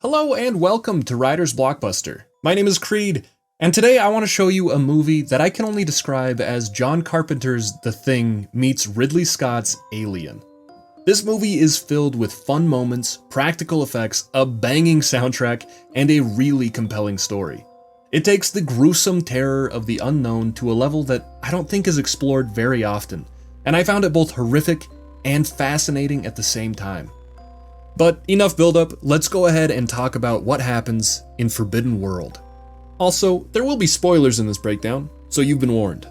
Hello and welcome to Riders BlockBuster. My name is Creed, and today I want to show you a movie that I can only describe as John Carpenter's The Thing meets Ridley Scott's Alien. This movie is filled with fun moments, practical effects, a banging soundtrack, and a really compelling story. It takes the gruesome terror of the unknown to a level that I don't think is explored very often, and I found it both horrific and fascinating at the same time. But enough build-up, let's go ahead and talk about what happens in Forbidden World. Also, there will be spoilers in this breakdown, so you've been warned.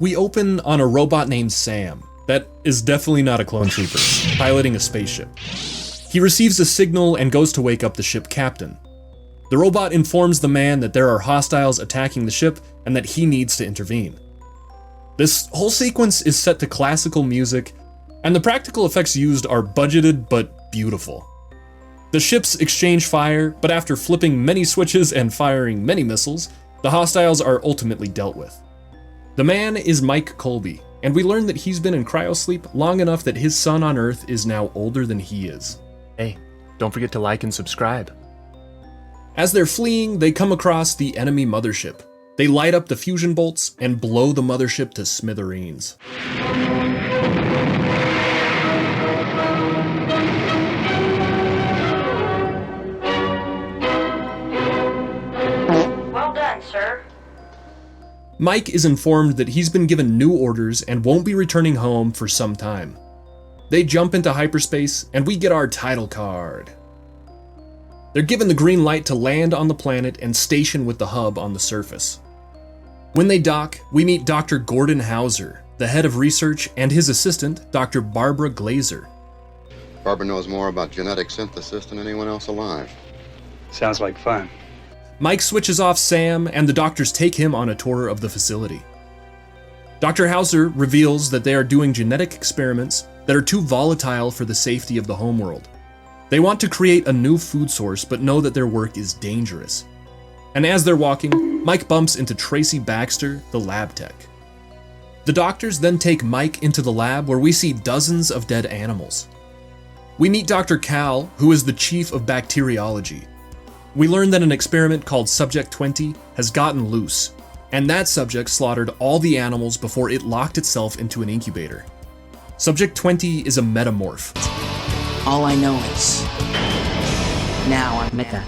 We open on a robot named Sam, that is definitely not a clone trooper, piloting a spaceship. He receives a signal and goes to wake up the ship captain. The robot informs the man that there are hostiles attacking the ship and that he needs to intervene. This whole sequence is set to classical music, and the practical effects used are budgeted but beautiful. The ships exchange fire, but after flipping many switches and firing many missiles, the hostiles are ultimately dealt with. The man is Mike Colby, and we learn that he's been in cryosleep long enough that his son on Earth is now older than he is. Hey, don't forget to like and subscribe. As they're fleeing, they come across the enemy mothership. They light up the fusion bolts and blow the mothership to smithereens. Sir. Mike is informed that he's been given new orders and won't be returning home for some time. They jump into hyperspace and we get our title card. They're given the green light to land on the planet and station with the hub on the surface. When they dock, we meet Dr. Gordon Hauser, the head of research, and his assistant, Dr. Barbara Glazer. Barbara knows more about genetic synthesis than anyone else alive. Sounds like fun. Mike switches off Sam, and the doctors take him on a tour of the facility. Dr. Hauser reveals that they are doing genetic experiments that are too volatile for the safety of the homeworld. They want to create a new food source, but know that their work is dangerous. And as they're walking, Mike bumps into Tracy Baxter, the lab tech. The doctors then take Mike into the lab where we see dozens of dead animals. We meet Dr. Cal, who is the chief of bacteriology. We learn that an experiment called Subject 20 has gotten loose, and that subject slaughtered all the animals before it locked itself into an incubator. Subject 20 is a metamorph. All I know is, now I'm Meta.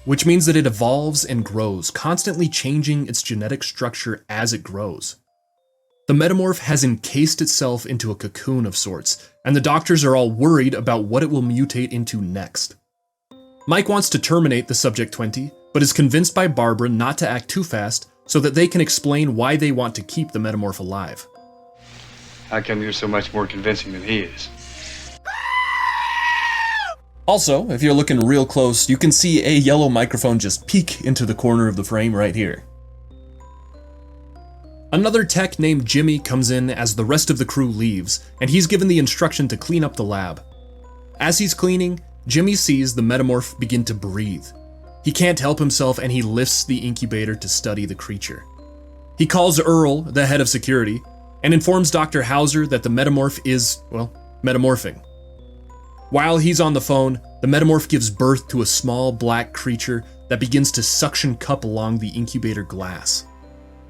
Which means that it evolves and grows, constantly changing its genetic structure as it grows. The metamorph has encased itself into a cocoon of sorts, and the doctors are all worried about what it will mutate into next. Mike wants to terminate the Subject 20, but is convinced by Barbara not to act too fast so that they can explain why they want to keep the metamorph alive. How come you're so much more convincing than he is? Also, if you're looking real close, you can see a yellow microphone just peek into the corner of the frame right here. Another tech named Jimmy comes in as the rest of the crew leaves, and he's given the instruction to clean up the lab. As he's cleaning, Jimmy sees the metamorph begin to breathe. He can't help himself and he lifts the incubator to study the creature. He calls Earl, the head of security, and informs Dr. Hauser that the metamorph is, metamorphing. While he's on the phone, the metamorph gives birth to a small black creature that begins to suction cup along the incubator glass.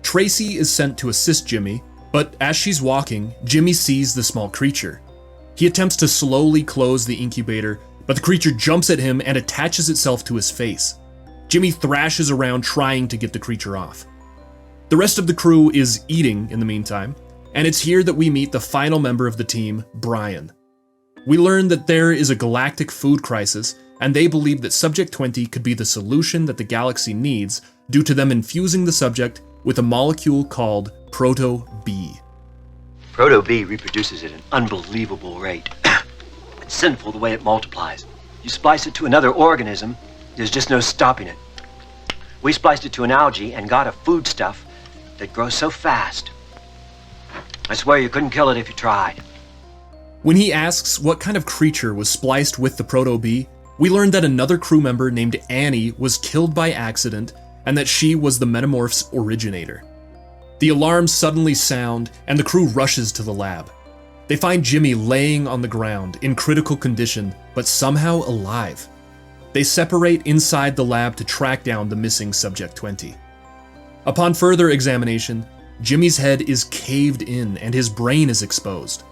Tracy is sent to assist Jimmy, but as she's walking, Jimmy sees the small creature. He attempts to slowly close the incubator, but the creature jumps at him and attaches itself to his face. Jimmy thrashes around trying to get the creature off. The rest of the crew is eating in the meantime, and it's here that we meet the final member of the team, Brian. We learn that there is a galactic food crisis, and they believe that Subject 20 could be the solution that the galaxy needs due to them infusing the subject with a molecule called Proto-B. Proto-B reproduces at an unbelievable rate. It's sinful the way it multiplies. You splice it to another organism, there's just no stopping it. We spliced it to an algae and got a foodstuff that grows so fast. I swear you couldn't kill it if you tried. When he asks what kind of creature was spliced with the Proto-B, we learn that another crew member named Annie was killed by accident and that she was the metamorph's originator. The alarms suddenly sound, and the crew rushes to the lab. They find Jimmy laying on the ground in critical condition, but somehow alive. They separate inside the lab to track down the missing Subject 20. Upon further examination, Jimmy's head is caved in and his brain is exposed.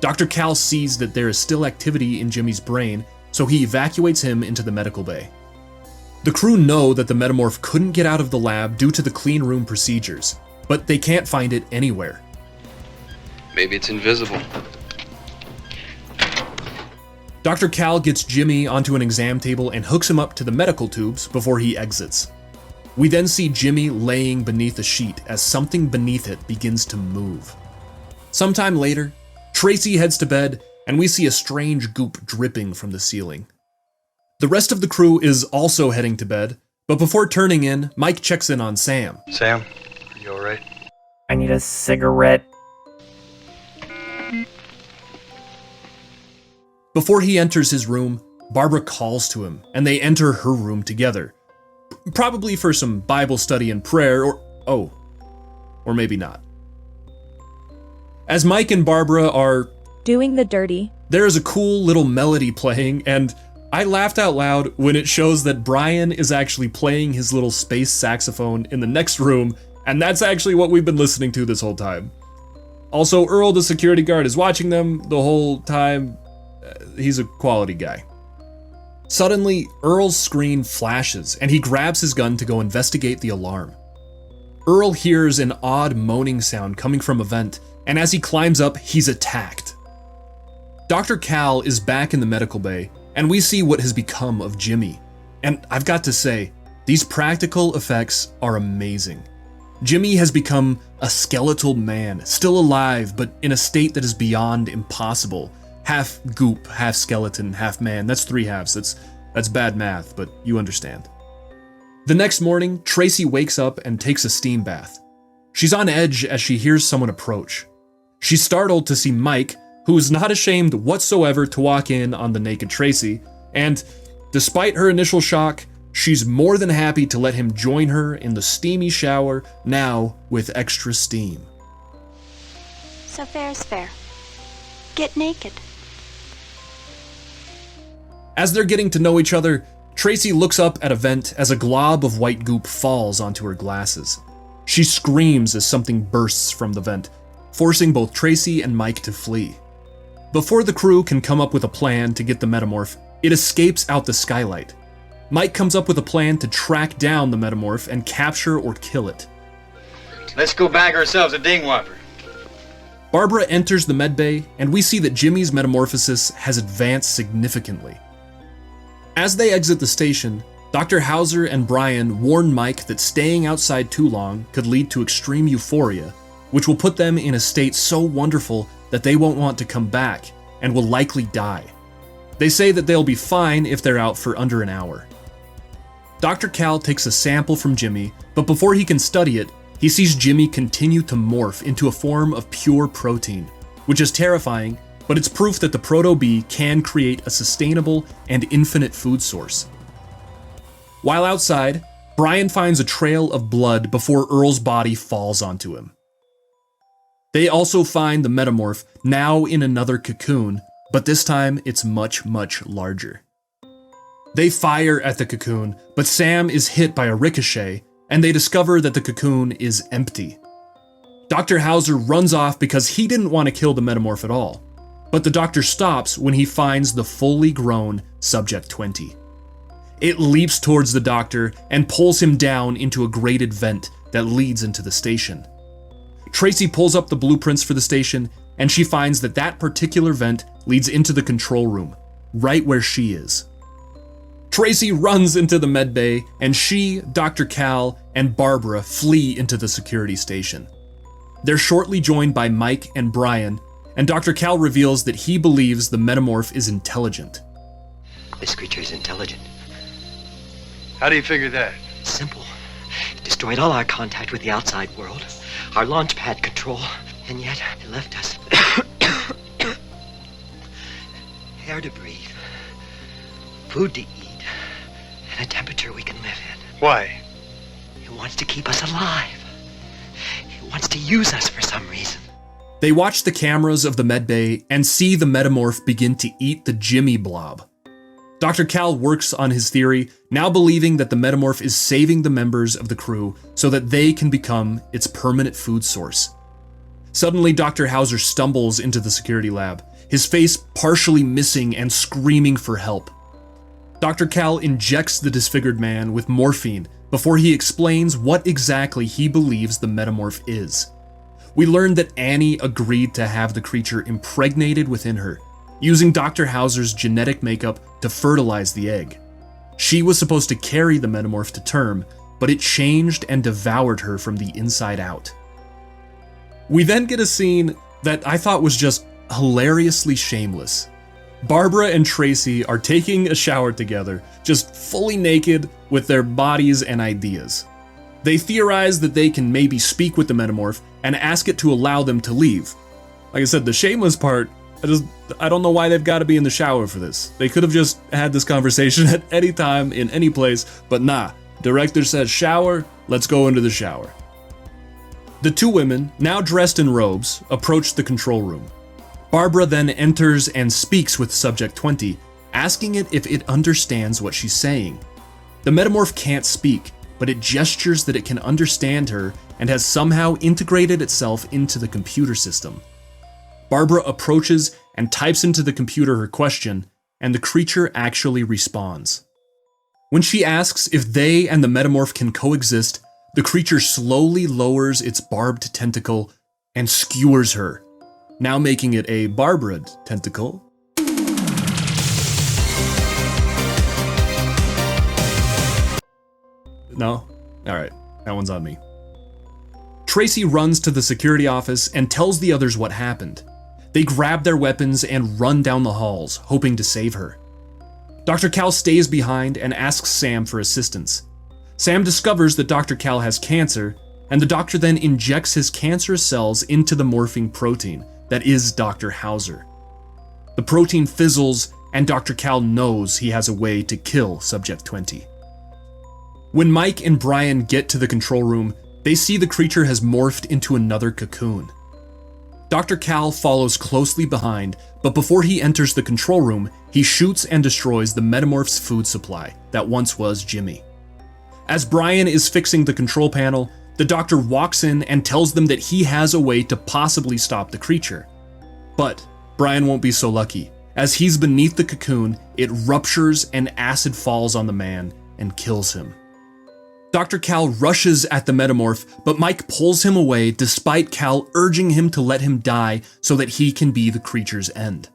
Dr. Cal sees that there is still activity in Jimmy's brain, so he evacuates him into the medical bay. The crew know that the metamorph couldn't get out of the lab due to the clean room procedures, but they can't find it anywhere. Maybe it's invisible. Dr. Cal gets Jimmy onto an exam table and hooks him up to the medical tubes before he exits. We then see Jimmy laying beneath a sheet as something beneath it begins to move. Sometime later, Tracy heads to bed and we see a strange goop dripping from the ceiling. The rest of the crew is also heading to bed, but before turning in, Mike checks in on Sam. Sam, are you alright? I need a cigarette. Before he enters his room, Barbara calls to him, and they enter her room together. Probably for some Bible study and prayer, or maybe not. As Mike and Barbara are doing the dirty, there is a cool little melody playing, and I laughed out loud when it shows that Brian is actually playing his little space saxophone in the next room, and that's actually what we've been listening to this whole time. Also, Earl, the security guard, is watching them the whole time. He's a quality guy. Suddenly, Earl's screen flashes, and he grabs his gun to go investigate the alarm. Earl hears an odd moaning sound coming from a vent, and as he climbs up, he's attacked. Dr. Cal is back in the medical bay, and we see what has become of Jimmy. And I've got to say, these practical effects are amazing. Jimmy has become a skeletal man, still alive, but in a state that is beyond impossible. Half goop, half skeleton, half man. That's 3 halves. That's bad math, but you understand. The next morning, Tracy wakes up and takes a steam bath. She's on edge as she hears someone approach. She's startled to see Mike, who is not ashamed whatsoever to walk in on the naked Tracy, and despite her initial shock, she's more than happy to let him join her in the steamy shower, now with extra steam. So fair's fair. Get naked. As they're getting to know each other, Tracy looks up at a vent as a glob of white goop falls onto her glasses. She screams as something bursts from the vent, forcing both Tracy and Mike to flee. Before the crew can come up with a plan to get the metamorph, it escapes out the skylight. Mike comes up with a plan to track down the metamorph and capture or kill it. Let's go bag ourselves a dingwhopper. Barbara enters the medbay, and we see that Jimmy's metamorphosis has advanced significantly. As they exit the station, Dr. Hauser and Brian warn Mike that staying outside too long could lead to extreme euphoria, which will put them in a state so wonderful that they won't want to come back and will likely die. They say that they'll be fine if they're out for under an hour. Dr. Cal takes a sample from Jimmy, but before he can study it, he sees Jimmy continue to morph into a form of pure protein, which is terrifying, but it's proof that the Proto-Bee can create a sustainable and infinite food source. While outside, Brian finds a trail of blood before Earl's body falls onto him. They also find the metamorph, now in another cocoon, but this time it's much, much larger. They fire at the cocoon, but Sam is hit by a ricochet, and they discover that the cocoon is empty. Dr. Hauser runs off because he didn't want to kill the metamorph at all, but the doctor stops when he finds the fully grown Subject 20. It leaps towards the doctor and pulls him down into a grated vent that leads into the station. Tracy pulls up the blueprints for the station, and she finds that that particular vent leads into the control room, right where she is. Tracy runs into the medbay, and she, Dr. Cal, and Barbara flee into the security station. They're shortly joined by Mike and Brian, and Dr. Cal reveals that he believes the metamorph is intelligent. This creature is intelligent. How do you figure that? Simple. It destroyed all our contact with the outside world, our launch pad control, and yet it left us air to breathe, food to eat, and a temperature we can live in. Why? It wants to keep us alive. It wants to use us for some reason. They watch the cameras of the medbay and see the metamorph begin to eat the Jimmy blob. Dr. Cal works on his theory, now believing that the metamorph is saving the members of the crew so that they can become its permanent food source. Suddenly, Dr. Hauser stumbles into the security lab, his face partially missing and screaming for help. Dr. Cal injects the disfigured man with morphine before he explains what exactly he believes the metamorph is. We learn that Annie agreed to have the creature impregnated within her, using Dr. Hauser's genetic makeup to fertilize the egg. She was supposed to carry the metamorph to term, but it changed and devoured her from the inside out. We then get a scene that I thought was just hilariously shameless. Barbara and Tracy are taking a shower together, just fully naked with their bodies and ideas. They theorize that they can maybe speak with the metamorph and ask it to allow them to leave. Like I said, the shameless part, I don't know why they've got to be in the shower for this. They could have just had this conversation at any time, in any place, but nah. Director says shower, let's go into the shower. The two women, now dressed in robes, approach the control room. Barbara then enters and speaks with Subject 20, asking it if it understands what she's saying. The metamorph can't speak, but it gestures that it can understand her and has somehow integrated itself into the computer system. Barbara approaches and types into the computer her question, and the creature actually responds. When she asks if they and the metamorph can coexist, the creature slowly lowers its barbed tentacle and skewers her, now making it a Barbara tentacle. No? Alright, that one's on me. Tracy runs to the security office and tells the others what happened. They grab their weapons and run down the halls, hoping to save her. Dr. Cal stays behind and asks Sam for assistance. Sam discovers that Dr. Cal has cancer, and the doctor then injects his cancerous cells into the morphing protein that is Dr. Hauser. The protein fizzles, and Dr. Cal knows he has a way to kill Subject 20. When Mike and Brian get to the control room, they see the creature has morphed into another cocoon. Dr. Cal follows closely behind, but before he enters the control room, he shoots and destroys the metamorph's food supply that once was Jimmy. As Brian is fixing the control panel, the doctor walks in and tells them that he has a way to possibly stop the creature. But Brian won't be so lucky. As he's beneath the cocoon, it ruptures and acid falls on the man and kills him. Dr. Cal rushes at the metamorph, but Mike pulls him away despite Cal urging him to let him die so that he can be the creature's end.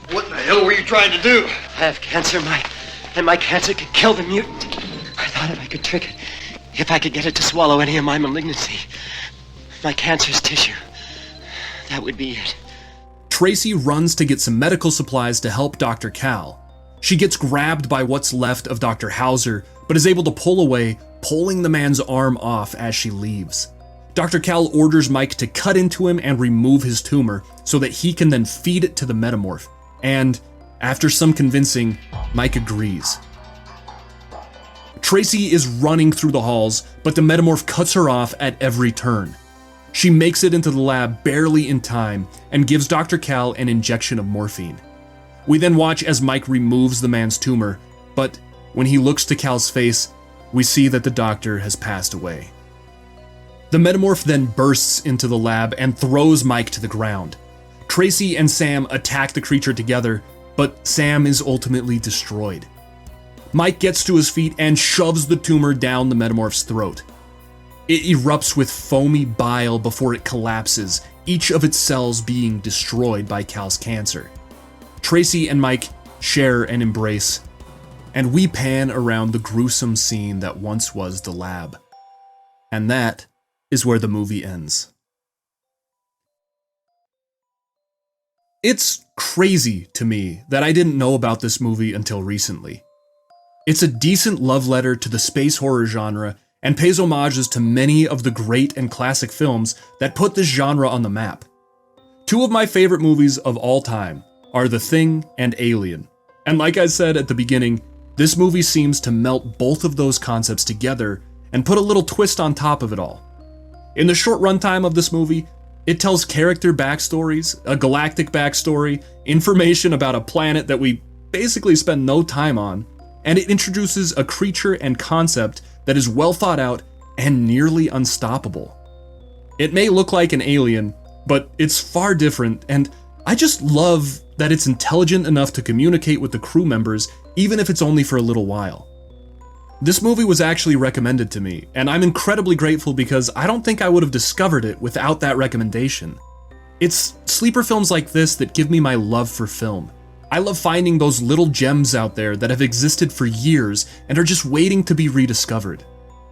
What the hell were you trying to do? I have cancer, and my cancer can kill the mutant. I thought if I could trick it, if I could get it to swallow any of my malignancy, my cancer's tissue, that would be it. Tracy runs to get some medical supplies to help Dr. Cal. She gets grabbed by what's left of Dr. Hauser, but is able to pull away, pulling the man's arm off as she leaves. Dr. Cal orders Mike to cut into him and remove his tumor so that he can then feed it to the metamorph. And, after some convincing, Mike agrees. Tracy is running through the halls, but the metamorph cuts her off at every turn. She makes it into the lab barely in time and gives Dr. Cal an injection of morphine. We then watch as Mike removes the man's tumor, but when he looks to Cal's face, we see that the doctor has passed away. The metamorph then bursts into the lab and throws Mike to the ground. Tracy and Sam attack the creature together, but Sam is ultimately destroyed. Mike gets to his feet and shoves the tumor down the metamorph's throat. It erupts with foamy bile before it collapses, each of its cells being destroyed by Cal's cancer. Tracy and Mike share an embrace, and we pan around the gruesome scene that once was the lab. And that is where the movie ends. It's crazy to me that I didn't know about this movie until recently. It's a decent love letter to the space horror genre and pays homages to many of the great and classic films that put this genre on the map. Two of my favorite movies of all time are The Thing and Alien. And like I said at the beginning, this movie seems to melt both of those concepts together and put a little twist on top of it all. In the short runtime of this movie, It tells character backstories, a galactic backstory, information about a planet that we basically spend no time on, and it introduces a creature and concept that is well thought out and nearly unstoppable. It may look like an alien, but it's far different, and I just love that it's intelligent enough to communicate with the crew members, even if it's only for a little while. This movie was actually recommended to me, and I'm incredibly grateful because I don't think I would have discovered it without that recommendation. It's sleeper films like this that give me my love for film. I love finding those little gems out there that have existed for years and are just waiting to be rediscovered.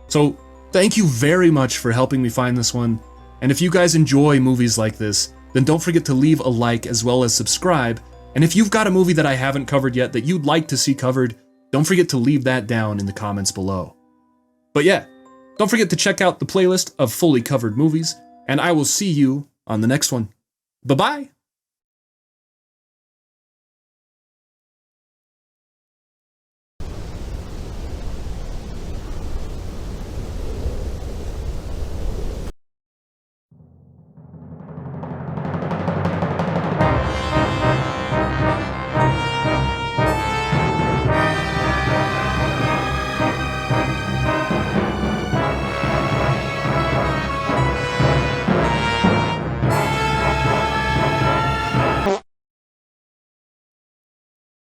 So, thank you very much for helping me find this one, and if you guys enjoy movies like this, then don't forget to leave a like as well as subscribe, and if you've got a movie that I haven't covered yet that you'd like to see covered, don't forget to leave that down in the comments below. But yeah, don't forget to check out the playlist of fully covered movies, and I will see you on the next one. Bye-bye!